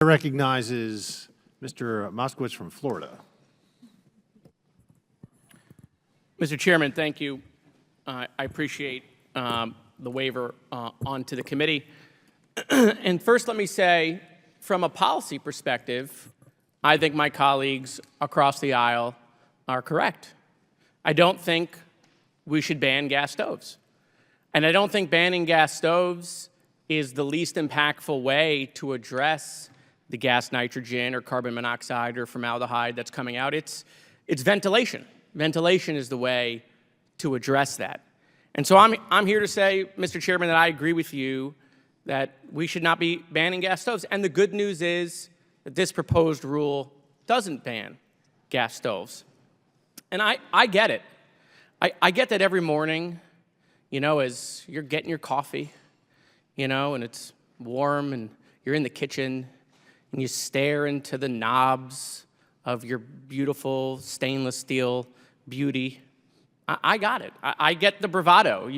Recognizes Mr. Moskowitz from Florida. Mr. Chairman, thank you. I appreciate the waiver onto the committee. And first, let me say, from a policy perspective, I think my colleagues across the aisle are correct. I don't think we should ban gas stoves. And I don't think banning gas stoves is the least impactful way to address the gas nitrogen or carbon monoxide or formaldehyde that's coming out. It's ventilation. Ventilation is the way to address that. And so I'm here to say, Mr. Chairman, that I agree with you that we should not be banning gas stoves. And the good news is that this proposed rule doesn't ban gas stoves. And I get it. I get that every morning, you know, as you're getting your coffee, you know, and it's warm and you're in the kitchen and you stare into the knobs of your beautiful stainless steel beauty. I got it. I get the bravado.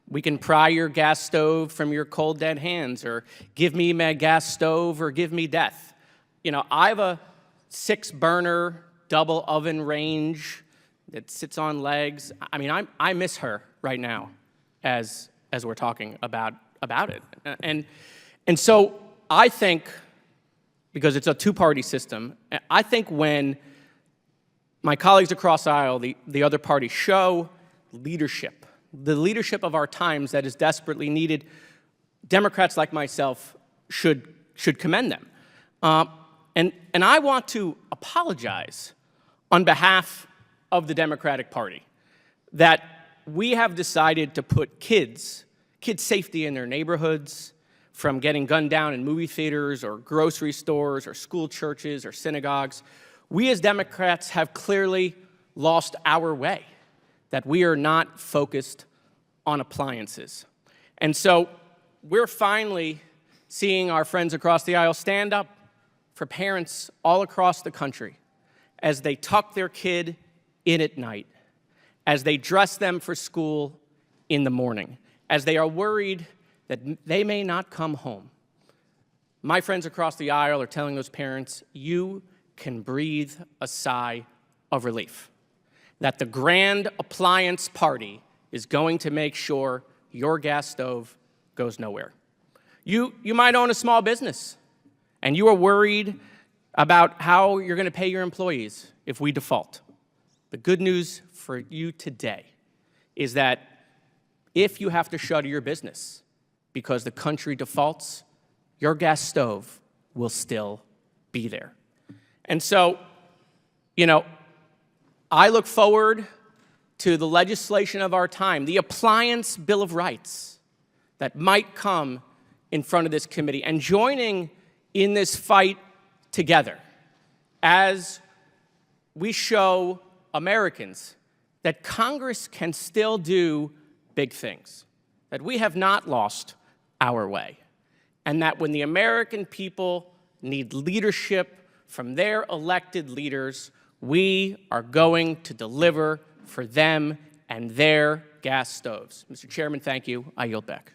We can pry your gas stove from your cold, dead hands, or give me my gas stove, or give me death. You know, I have a 6-burner double oven range that sits on legs. I mean, I miss her right now as we're talking about it. And so I think, because it's a two-party system, I think when my colleagues across the aisle, the other party, show leadership, the leadership of our times that is desperately needed, Democrats like myself should commend them. And I want to apologize on behalf of the Democratic Party that we have decided to put kids' safety in their neighborhoods, from getting gunned down in movie theaters or grocery stores or school churches or synagogues. We as Democrats have clearly lost our way, that we are not focused on appliances. And so we're finally seeing our friends across the aisle stand up for parents all across the country as they tuck their kid in at night, as they dress them for school in the morning, as they are worried that they may not come home. My friends across the aisle are telling those parents, you can breathe a sigh of relief, that the grand appliance party is going to make sure your gas stove goes nowhere. You might own a small business, and you are worried about how you're going to pay your employees if we default. The good news for you today is that if you have to shutter your business because the country defaults, your gas stove will still be there. And so, you know, I look forward to the legislation of our time, the Appliance Bill of Rights that might come in front of this committee, and joining in this fight together as we show Americans that Congress can still do big things, that we have not lost our way, and that when the American people need leadership from their elected leaders, we are going to deliver for them and their gas stoves. Mr. Chairman, thank you. I yield back.